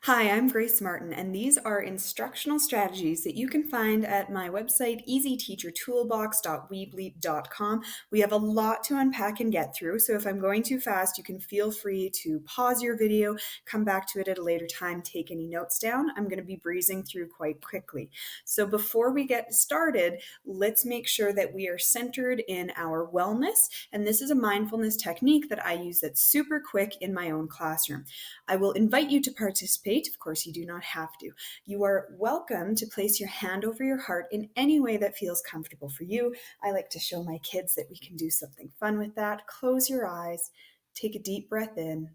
Hi, I'm Grace Martin, and these are instructional strategies that you can find at my website, easyteachertoolbox.weebly.com. We have a lot to unpack and get through, so if I'm going too fast, you can feel free to pause your video, come back to it at a later time, take any notes down. I'm going to be breezing through quite quickly. So before we get started, let's make sure that we are centered in our wellness, and this is a mindfulness technique that I use that's super quick in my own classroom. I will invite you to participate. Of course, you do not have to. You are welcome to place your hand over your heart in any way that feels comfortable for you. I like to show my kids that we can do something fun with that. Close your eyes, take a deep breath in.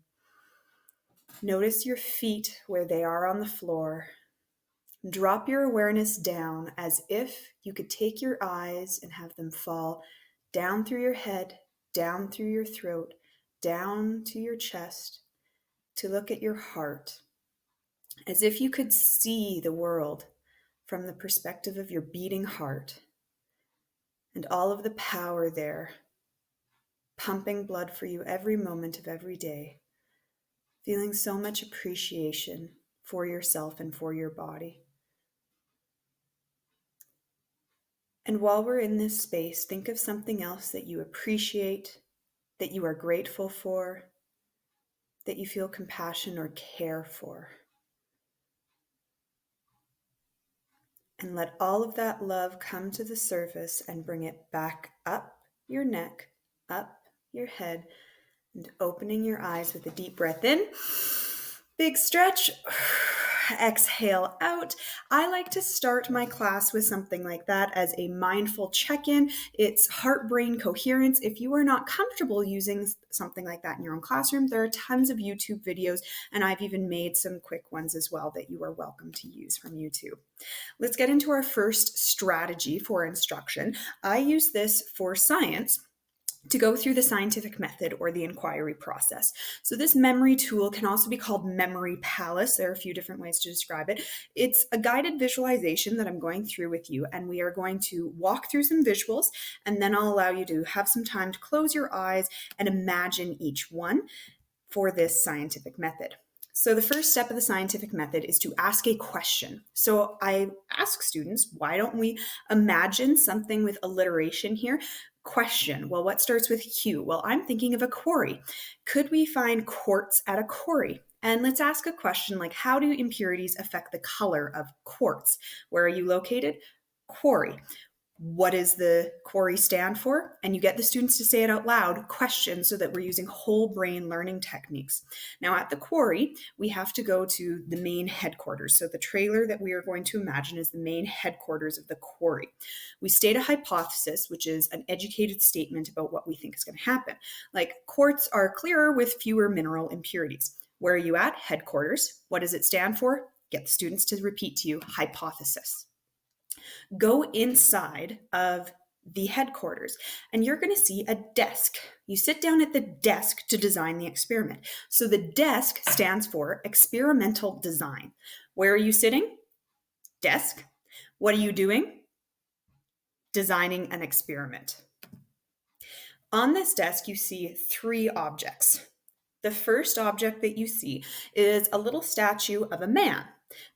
Notice your feet where they are on the floor. Drop your awareness down as if you could take your eyes and have them fall down through your head, down through your throat, down to your chest, to look at your heart, as if you could see the world from the perspective of your beating heart and all of the power there, pumping blood for you every moment of every day, feeling so much appreciation for yourself and for your body. And while we're in this space, think of something else that you appreciate, that you are grateful for, that you feel compassion or care for. And let all of that love come to the surface and bring it back up your neck, up your head, and opening your eyes with a deep breath in. Big stretch. Exhale out. I like to start my class with something like that as a mindful check-in. It's heart-brain coherence. If you are not comfortable using something like that in your own classroom, there are tons of YouTube videos, and I've even made some quick ones as well that you are welcome to use from YouTube. Let's get into our first strategy for instruction. I use this for science to go through the scientific method or the inquiry process. So this memory tool can also be called Memory Palace. There are a few different ways to describe it. It's a guided visualization that I'm going through with you, and we are going to walk through some visuals, and then I'll allow you to have some time to close your eyes and imagine each one for this scientific method. So the first step of the scientific method is to ask a question. So I ask students, why don't we imagine something with alliteration here? Question. Well, what starts with Q? Well, I'm thinking of a quarry. Could we find quartz at a quarry? And let's ask a question like, how do impurities affect the color of quartz? Where are you located? Quarry. What does the quarry stand for? And you get the students to say it out loud, question, so that we're using whole brain learning techniques. Now at the quarry, we have to go to the main headquarters. So the trailer that we are going to imagine is the main headquarters of the quarry. We state a hypothesis, which is an educated statement about what we think is going to happen. Like quartz are clearer with fewer mineral impurities. Where are you at? Headquarters. What does it stand for? Get the students to repeat to you, hypothesis. Go inside of the headquarters and you're going to see a desk. You sit down at the desk to design the experiment. So the desk stands for experimental design. Where are you sitting? Desk. What are you doing? Designing an experiment. On this desk, you see three objects. The first object that you see is a little statue of a man.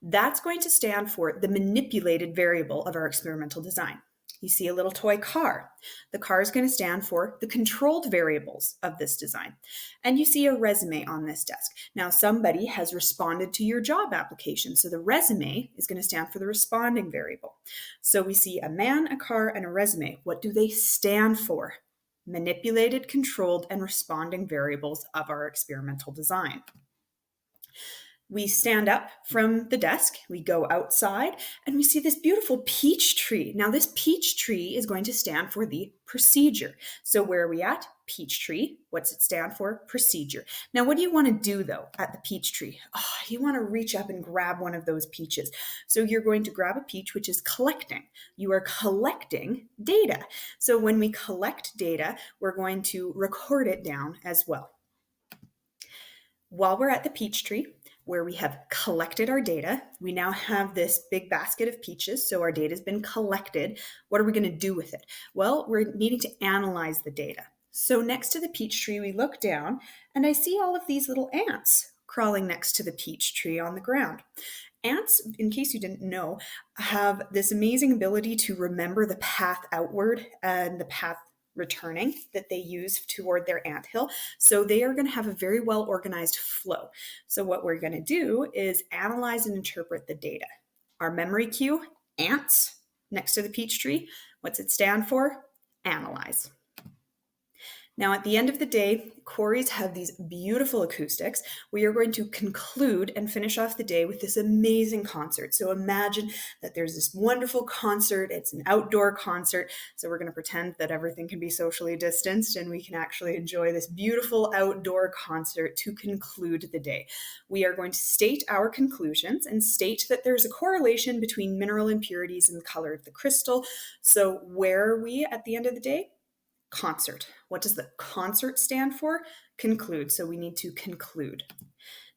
That's going to stand for the manipulated variable of our experimental design. You see a little toy car. The car is going to stand for the controlled variables of this design. And you see a resume on this desk. Now, somebody has responded to your job application. So the resume is going to stand for the responding variable. So we see a man, a car, and a resume. What do they stand for? Manipulated, controlled, and responding variables of our experimental design. We stand up from the desk, we go outside, and we see this beautiful peach tree. Now, this peach tree is going to stand for the procedure. So where are we at? Peach tree. What's it stand for? Procedure. Now, what do you want to do, though, at the peach tree? Oh, you want to reach up and grab one of those peaches. So you're going to grab a peach, which is collecting. You are collecting data. So when we collect data, we're going to record it down as well. While we're at the peach tree, where we have collected our data, we now have this big basket of peaches, so our data has been collected. What are we going to do with it? Well, we're needing to analyze the data. So next to the peach tree, we look down, and I see all of these little ants crawling next to the peach tree on the ground. Ants, in case you didn't know, have this amazing ability to remember the path outward and the path returning that they use toward their anthill. So they are going to have a very well organized flow. So what we're going to do is analyze and interpret the data. Our memory cue, ants, next to the peach tree. What's it stand for? Analyze. Now, at the end of the day, quarries have these beautiful acoustics. We are going to conclude and finish off the day with this amazing concert. So imagine that there's this wonderful concert. It's an outdoor concert. So we're going to pretend that everything can be socially distanced and we can actually enjoy this beautiful outdoor concert to conclude the day. We are going to state our conclusions and state that there's a correlation between mineral impurities and the color of the crystal. So where are we at the end of the day? Concert. What does the concert stand for? Conclude. So we need to conclude.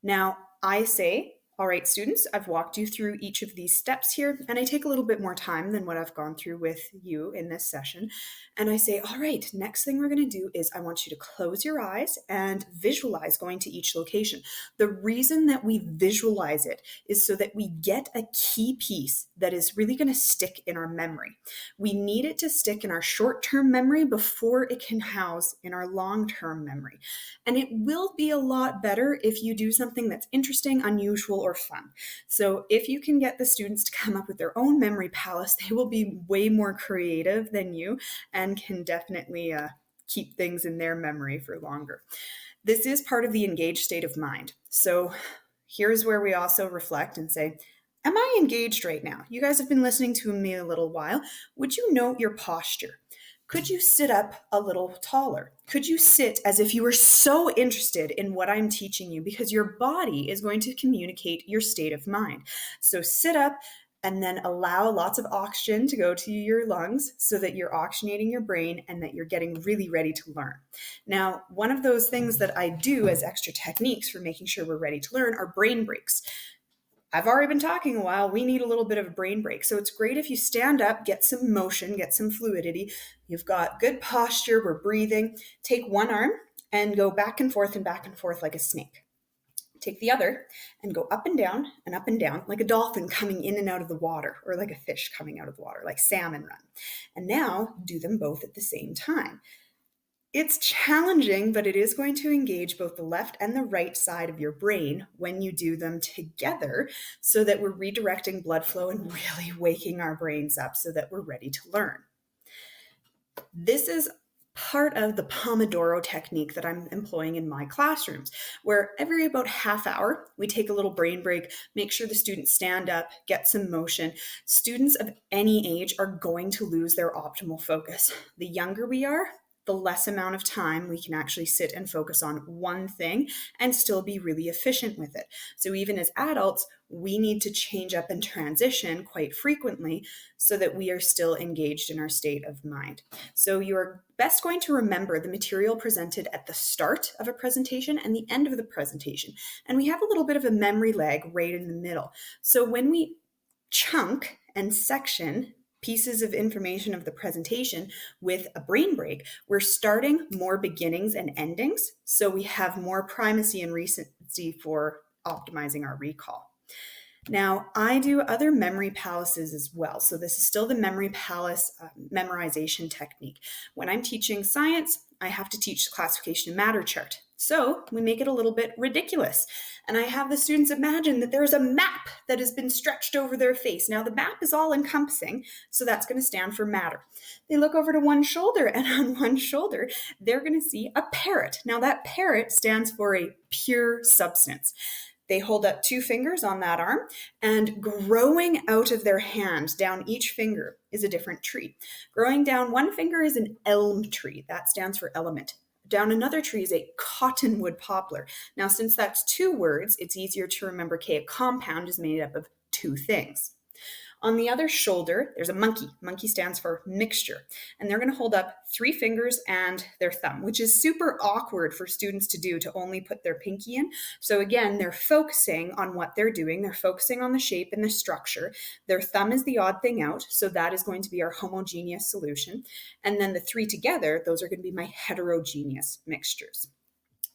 Now, I say, all right, students, I've walked you through each of these steps here, and I take a little bit more time than what I've gone through with you in this session. And I say, all right, next thing we're going to do is I want you to close your eyes and visualize going to each location. The reason that we visualize it is so that we get a key piece that is really going to stick in our memory. We need it to stick in our short-term memory before it can house in our long-term memory. And it will be a lot better if you do something that's interesting, unusual, or fun. So if you can get the students to come up with their own memory palace, they will be way more creative than you and can definitely keep things in their memory for longer. This is part of the engaged state of mind. So here's where we also reflect and say, am I engaged right now? You guys have been listening to me a little while. Would you note your posture? Could you sit up a little taller? Could you sit as if you were so interested in what I'm teaching you? Because your body is going to communicate your state of mind. So sit up and then allow lots of oxygen to go to your lungs so that you're oxygenating your brain and that you're getting really ready to learn. Now, one of those things that I do as extra techniques for making sure we're ready to learn are brain breaks. I've already been talking a while. We need a little bit of a brain break. So it's great if you stand up, get some motion, get some fluidity. You've got good posture. We're breathing. Take one arm and go back and forth like a snake. Take the other and go up and down like a dolphin coming in and out of the water, or like a fish coming out of the water, like salmon run. And now do them both at the same time. It's challenging, but it is going to engage both the left and the right side of your brain when you do them together so that we're redirecting blood flow and really waking our brains up so that we're ready to learn. This is part of the Pomodoro technique that I'm employing in my classrooms, where every about half hour, we take a little brain break, make sure the students stand up, get some motion. Students of any age are going to lose their optimal focus. The younger we are, the less amount of time we can actually sit and focus on one thing and still be really efficient with it. So even as adults, we need to change up and transition quite frequently so that we are still engaged in our state of mind. So you're best going to remember the material presented at the start of a presentation and the end of the presentation. And we have a little bit of a memory lag right in the middle. So when we chunk and section pieces of information of the presentation with a brain break, we're starting more beginnings and endings, so we have more primacy and recency for optimizing our recall. Now, I do other memory palaces as well. So this is still the memory palace memorization technique. When I'm teaching science, I have to teach the classification of matter chart. So we make it a little bit ridiculous. And I have the students imagine that there's a map that has been stretched over their face. Now the map is all encompassing, so that's going to stand for matter. They look over to one shoulder, and on one shoulder, they're going to see a parrot. Now that parrot stands for a pure substance. They hold up two fingers on that arm, and growing out of their hand down each finger is a different tree. Growing down one finger is an elm tree. That stands for element. Down another tree is a cottonwood poplar. Now, since that's two words, it's easier to remember, okay, a compound is made up of two things. On the other shoulder, there's a monkey. Monkey stands for mixture. And they're going to hold up three fingers and their thumb, which is super awkward for students to do, to only put their pinky in. So again, they're focusing on what they're doing. They're focusing on the shape and the structure. Their thumb is the odd thing out. So that is going to be our homogeneous solution. And then the three together, those are going to be my heterogeneous mixtures.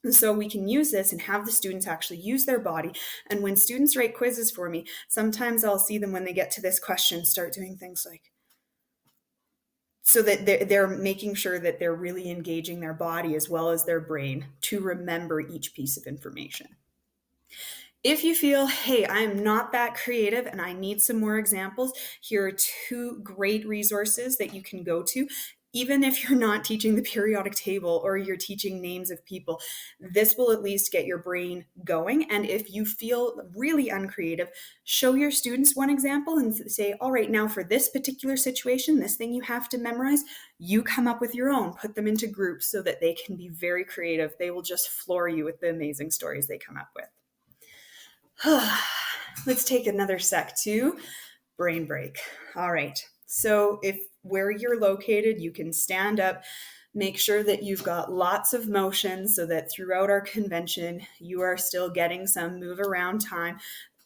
And so we can use this and have the students actually use their body. And when students write quizzes for me, sometimes I'll see them when they get to this question start doing things like, so that they're making sure that they're really engaging their body as well as their brain to remember each piece of information. If you feel, hey, I'm not that creative and I need some more examples, here are 2 great resources that you can go to. Even if you're not teaching the periodic table or you're teaching names of people, this will at least get your brain going. And if you feel really uncreative, show your students one example and say, all right, now for this particular situation, this thing you have to memorize, you come up with your own, put them into groups so that they can be very creative. They will just floor you with the amazing stories they come up with. Let's take another sec to brain break. All right. So if where you're located, you can stand up, make sure that you've got lots of motion so that throughout our convention, you are still getting some move around time.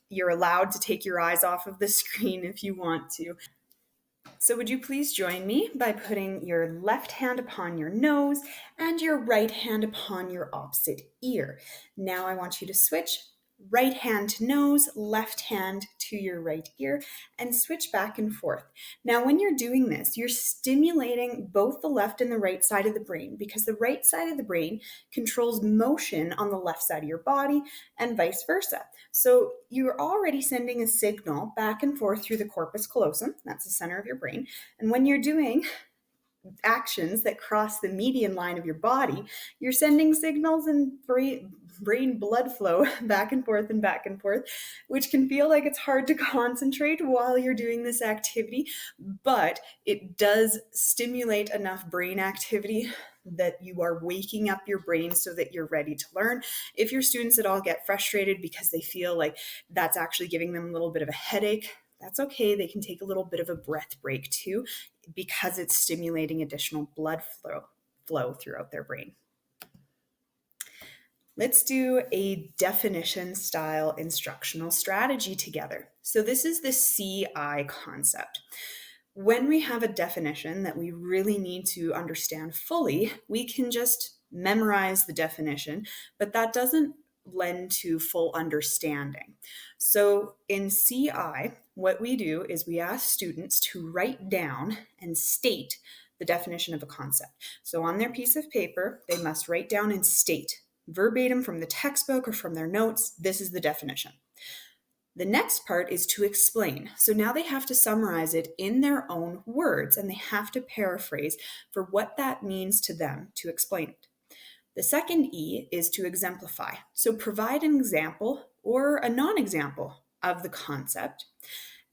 You're allowed to take your eyes off of the screen if you want to. So would you please join me by putting your left hand upon your nose and your right hand upon your opposite ear. Now I want you to switch right hand to nose, left hand to your right ear, and switch back and forth. Now, when you're doing this, you're stimulating both the left and the right side of the brain because the right side of the brain controls motion on the left side of your body and vice versa. So you're already sending a signal back and forth through the corpus callosum, that's the center of your brain. And when you're doing actions that cross the median line of your body, you're sending signals and brain blood flow back and forth, which can feel like it's hard to concentrate while you're doing this activity, but it does stimulate enough brain activity that you are waking up your brain so that you're ready to learn. If your students at all get frustrated because they feel like that's actually giving them a little bit of a headache, that's okay. They can take a little bit of a breath break too, because it's stimulating additional blood flow throughout their brain. Let's do a definition style instructional strategy together. So this is the CI concept. When we have a definition that we really need to understand fully, we can just memorize the definition, but that doesn't lend to full understanding. So in CI, what we do is we ask students to write down and state the definition of a concept. So on their piece of paper, they must write down and state verbatim from the textbook or from their notes, this is the definition. The next part is to explain. So now they have to summarize it in their own words and they have to paraphrase for what that means to them to explain it. The second E is to exemplify. So provide an example or a non-example of the concept.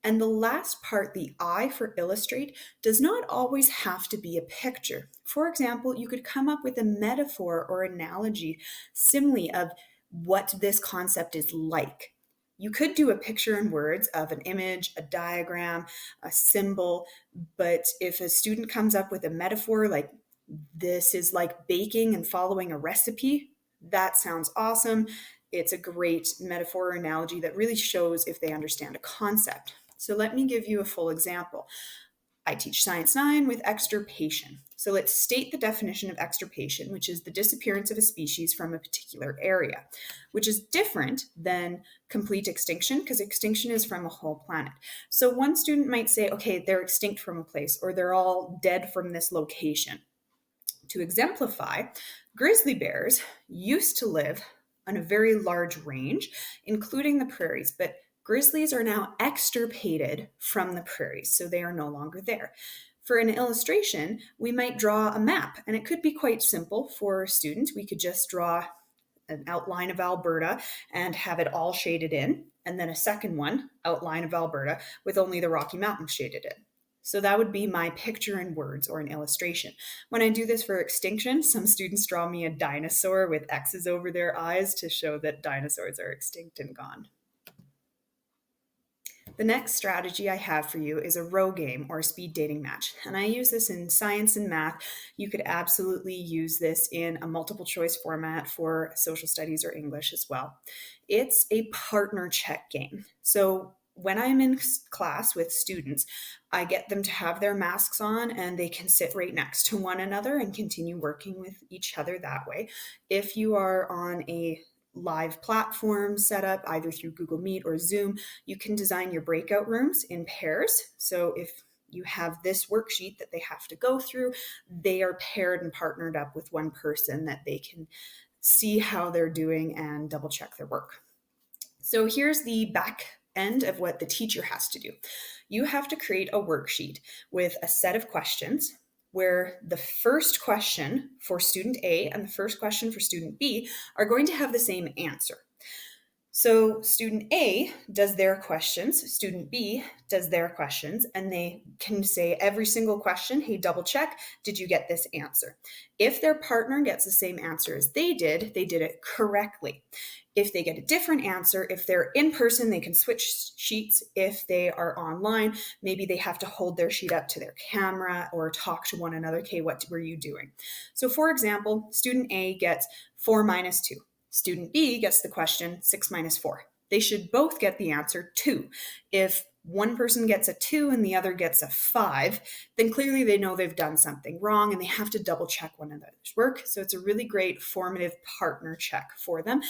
And the last part, the I for illustrate, does not always have to be a picture. For example, you could come up with a metaphor or analogy, simile of what this concept is like. You could do a picture in words of an image, a diagram, a symbol, but if a student comes up with a metaphor like this is like baking and following a recipe, that sounds awesome. It's a great metaphor or analogy that really shows if they understand a concept. So let me give you a full example. I teach Science 9 with extirpation. So let's state the definition of extirpation, which is the disappearance of a species from a particular area, which is different than complete extinction because extinction is from a whole planet. So one student might say, okay, they're extinct from a place or they're all dead from this location. To exemplify, grizzly bears used to live on a very large range, including the prairies, but grizzlies are now extirpated from the prairies, so they are no longer there. For an illustration, we might draw a map, and it could be quite simple for a student. We could just draw an outline of Alberta and have it all shaded in, and then a second one, outline of Alberta, with only the Rocky Mountains shaded in. So that would be my picture in words or an illustration. When I do this for extinction, some students draw me a dinosaur with X's over their eyes to show that dinosaurs are extinct and gone. The next strategy I have for you is a row game or a speed dating match. And I use this in science and math. You could absolutely use this in a multiple choice format for social studies or English as well. It's a partner check game. So when I'm in class with students, I get them to have their masks on and they can sit right next to one another and continue working with each other that way. If you are on a live platform set up either through Google Meet or Zoom, you can design your breakout rooms in pairs. So if you have this worksheet that they have to go through, they are paired and partnered up with one person that they can see how they're doing and double check their work. So here's the back end of what the teacher has to do. You have to create a worksheet with a set of questions where the first question for student A and the first question for student B are going to have the same answer. So student A does their questions, student B does their questions, and they can say every single question, hey, double check, did you get this answer? If their partner gets the same answer as they did it correctly. If they get a different answer, if they're in person, they can switch sheets. If they are online, maybe they have to hold their sheet up to their camera or talk to one another. Okay, what were you doing? So for example, student A gets 4 minus 2. Student B gets the question 6 minus 4. They should both get the answer 2. If one person gets a 2 and the other gets a 5, then clearly they know they've done something wrong and they have to double check one another's work. So it's a really great formative partner check for them.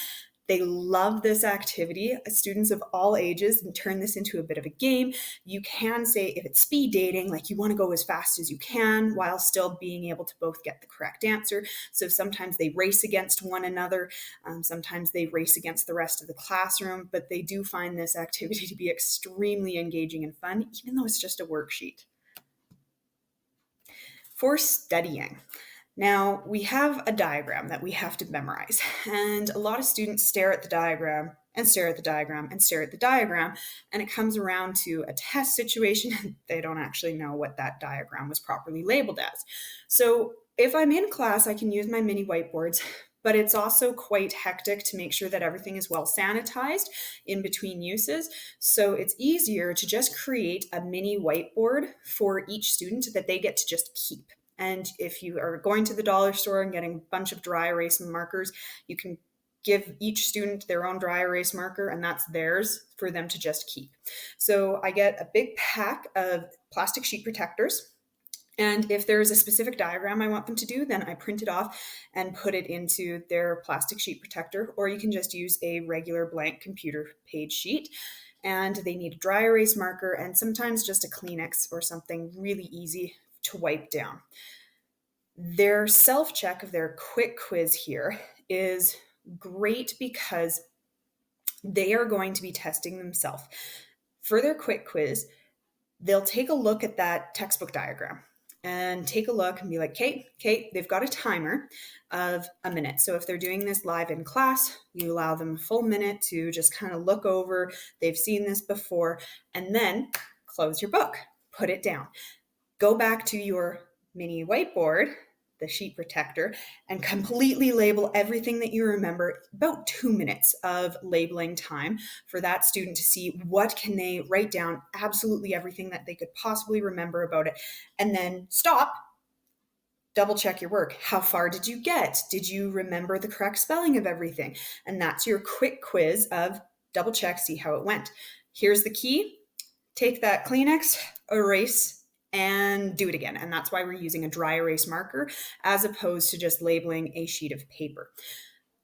They love this activity. Students of all ages turn this into a bit of a game. You can say if it's speed dating, like you want to go as fast as you can while still being able to both get the correct answer. So sometimes they race against one another. Sometimes they race against the rest of the classroom, but they do find this activity to be extremely engaging and fun, even though it's just a worksheet. For studying. Now, we have a diagram that we have to memorize, and a lot of students stare at the diagram and stare at the diagram and stare at the diagram, and it comes around to a test situation, and they don't actually know what that diagram was properly labeled as. So if I'm in class, I can use my mini whiteboards, but it's also quite hectic to make sure that everything is well sanitized in between uses. So it's easier to just create a mini whiteboard for each student that they get to just keep. And if you are going to the dollar store and getting a bunch of dry erase markers, you can give each student their own dry erase marker, and that's theirs for them to just keep. So I get a big pack of plastic sheet protectors. And if there's a specific diagram I want them to do, then I print it off and put it into their plastic sheet protector, or you can just use a regular blank computer page sheet. And they need a dry erase marker and sometimes just a Kleenex or something really easy to wipe down. Their self-check of their quick quiz here is great because they are going to be testing themselves. For their quick quiz, they'll take a look at that textbook diagram and take a look and be like, okay, they've got a timer of a minute. So if they're doing this live in class, you allow them a full minute to just kind of look over. They've seen this before, and then close your book, put it down. Go back to your mini whiteboard, the sheet protector, and completely label everything that you remember. About 2 minutes of labeling time for that student to see what can they write down, absolutely everything that they could possibly remember about it, and then stop, double check your work. How far did you get? Did you remember the correct spelling of everything? And that's your quick quiz of double check, see how it went. Here's the key. Take that Kleenex, erase, and do it again. And that's why we're using a dry erase marker as opposed to just labeling a sheet of paper.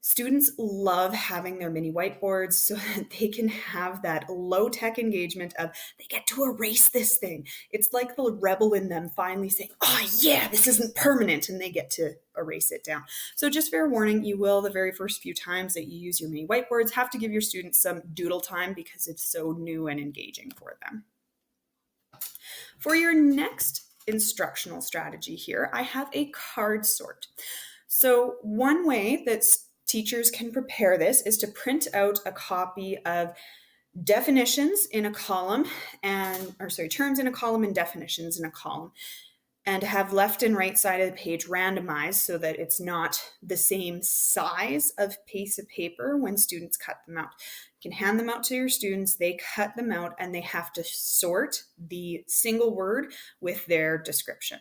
Students love having their mini whiteboards so that they can have that low-tech engagement of they get to erase this thing. It's like the rebel in them finally saying, oh yeah, this isn't permanent, and they get to erase it down. So just fair warning, you will the very first few times that you use your mini whiteboards have to give your students some doodle time because it's so new and engaging for them. For your next instructional strategy here, I have a card sort. So one way that teachers can prepare this is to print out a copy of definitions in a column terms in a column and definitions in a column, and have left and right side of the page randomized so that it's not the same size of piece of paper when students cut them out. You can hand them out to your students, they cut them out, and they have to sort the single word with their description.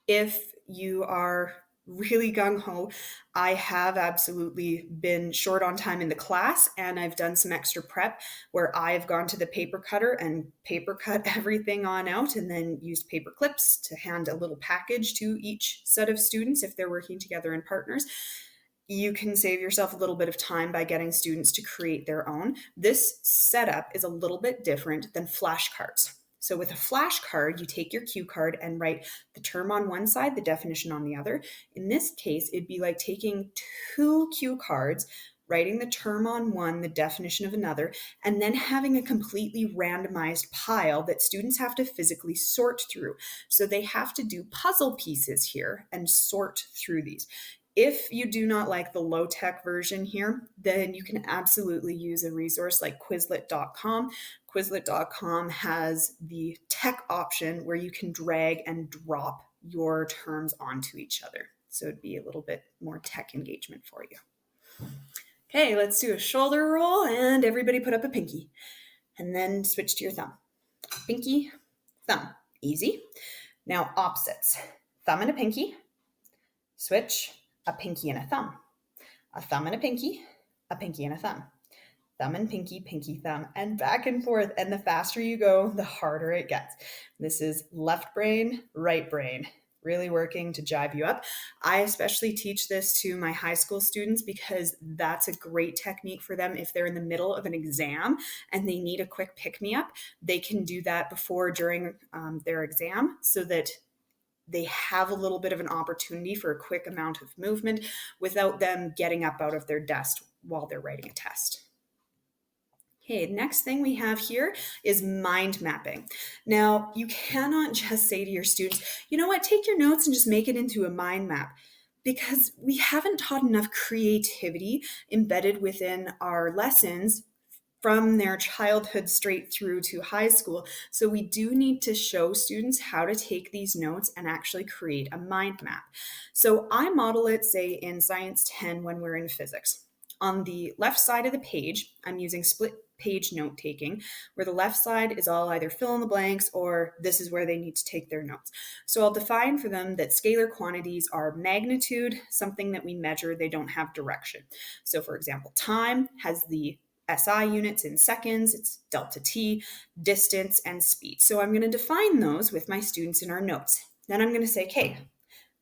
If you are really gung-ho. I have absolutely been short on time in the class, and I've done some extra prep where I've gone to the paper cutter and paper cut everything on out, and then used paper clips to hand a little package to each set of students if they're working together in partners. You can save yourself a little bit of time by getting students to create their own. This setup is a little bit different than flashcards. So with a flashcard, you take your cue card and write the term on one side, the definition on the other. In this case, it'd be like taking two cue cards, writing the term on one, the definition of another, and then having a completely randomized pile that students have to physically sort through. So they have to do puzzle pieces here and sort through these. If you do not like the low-tech version here, then you can absolutely use a resource like Quizlet.com. Quizlet.com has the tech option where you can drag and drop your terms onto each other. So it'd be a little bit more tech engagement for you. Okay, let's do a shoulder roll, and everybody put up a pinky. And then switch to your thumb. Pinky, thumb. Easy. Now opposites. Thumb and a pinky. Switch. A pinky and a thumb and a pinky and a thumb and pinky, pinky, thumb, and back and forth. And the faster you go, the harder it gets. This is left brain, right brain, really working to jive you up. I especially teach this to my high school students because that's a great technique for them if they're in the middle of an exam and they need a quick pick-me-up. They can do that before, during their exam so that they have a little bit of an opportunity for a quick amount of movement without them getting up out of their desk while they're writing a test. Okay, next thing we have here is mind mapping. Now, you cannot just say to your students, you know what, take your notes and just make it into a mind map, because we haven't taught enough creativity embedded within our lessons from their childhood straight through to high school. So we do need to show students how to take these notes and actually create a mind map. So I model it, say, in Science 10 when we're in physics. On the left side of the page, I'm using split page note taking, where the left side is all either fill in the blanks or this is where they need to take their notes. So I'll define for them that scalar quantities are magnitude, something that we measure, they don't have direction. So for example, time has the SI units in seconds, it's delta T, distance, and speed. So I'm going to define those with my students in our notes. Then I'm going to say, okay,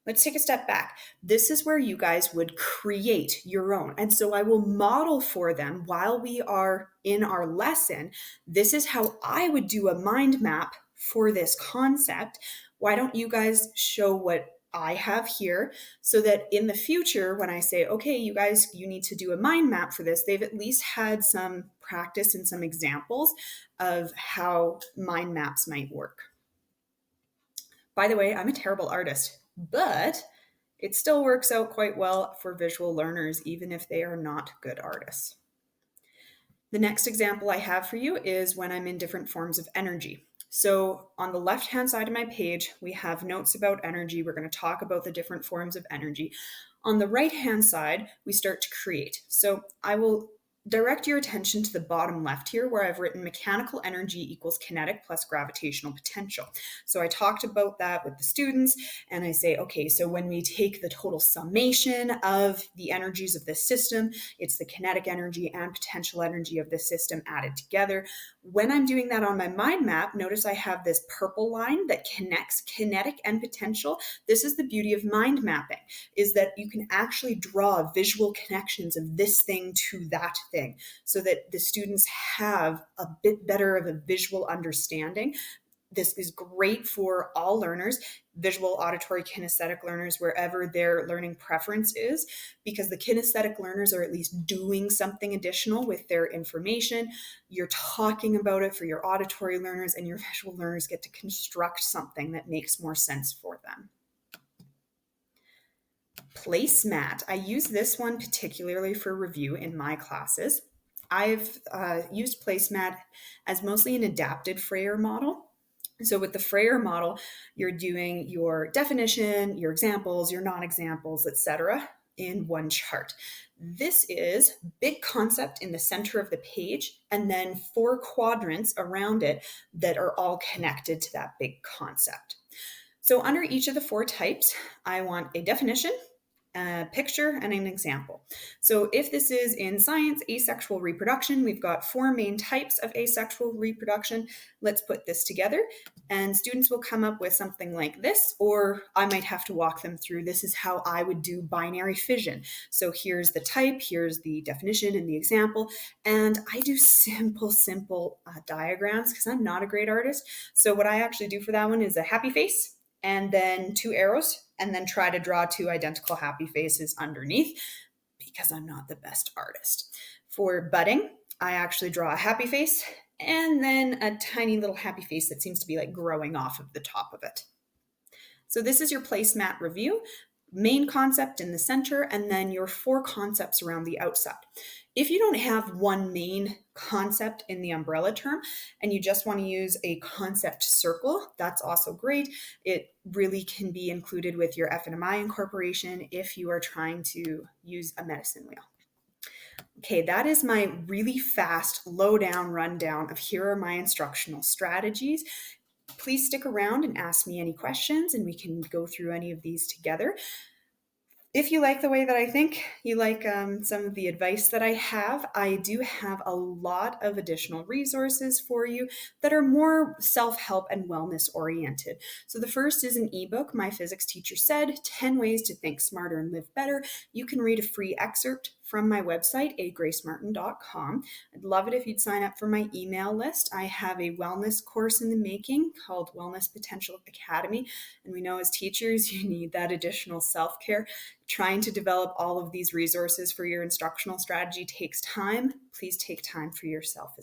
let's take a step back. This is where you guys would create your own. And so I will model for them while we are in our lesson. This is how I would do a mind map for this concept. Why don't you guys show what I have here, so that in the future, when I say, okay, you guys, you need to do a mind map for this, they've at least had some practice and some examples of how mind maps might work. By the way, I'm a terrible artist, but it still works out quite well for visual learners, even if they are not good artists. The next example I have for you is when I'm in different forms of energy. So on the left-hand side of my page, we have notes about energy. We're going to talk about the different forms of energy. On the right-hand side, we start to create. So I will direct your attention to the bottom left here, where I've written mechanical energy equals kinetic plus gravitational potential. So I talked about that with the students, and I say, okay, so when we take the total summation of the energies of this system, it's the kinetic energy and potential energy of the system added together. When I'm doing that on my mind map, notice I have this purple line that connects kinetic and potential. This is the beauty of mind mapping, is that you can actually draw visual connections of this thing to that thing, so that the students have a bit better of a visual understanding. This is great for all learners, visual, auditory, kinesthetic learners, wherever their learning preference is, because the kinesthetic learners are at least doing something additional with their information. You're talking about it for your auditory learners, and your visual learners get to construct something that makes more sense for them. Placemat. I use this one particularly for review in my classes. I've used Placemat as mostly an adapted Freyer model. So with the Freyer model, you're doing your definition, your examples, your non-examples, etc. in one chart. This is big concept in the center of the page, and then 4 quadrants around it that are all connected to that big concept. So under each of the 4 types, I want a definition, a picture and an example. So if this is in science, asexual reproduction, we've got 4 main types of asexual reproduction. Let's put this together, and students will come up with something like this, or I might have to walk them through, this is how I would do binary fission. So here's the type, here's the definition and the example, and I do simple diagrams because I'm not a great artist. So what I actually do for that one is a happy face, and then 2 arrows, and then try to draw 2 identical happy faces underneath because I'm not the best artist. For budding, I actually draw a happy face and then a tiny little happy face that seems to be like growing off of the top of it. So this is your placemat review. Main concept in the center, and then your 4 concepts around the outside. If you don't have one main concept in the umbrella term and you just want to use a concept circle, that's also great. It really can be included with your FNMI incorporation if you are trying to use a medicine wheel. Okay, that is my really fast lowdown rundown of here are my instructional strategies. Please stick around and ask me any questions, and we can go through any of these together. If you like the way that I think, you like some of the advice that I have, I do have a lot of additional resources for you that are more self-help and wellness oriented. So the first is an ebook, My Physics Teacher Said, 10 Ways to Think Smarter and Live Better. You can read a free excerpt from my website, agracemartin.com. I'd love it if you'd sign up for my email list. I have a wellness course in the making called Wellness Potential Academy. And we know as teachers, you need that additional self-care. Trying to develop all of these resources for your instructional strategy takes time. Please take time for yourself as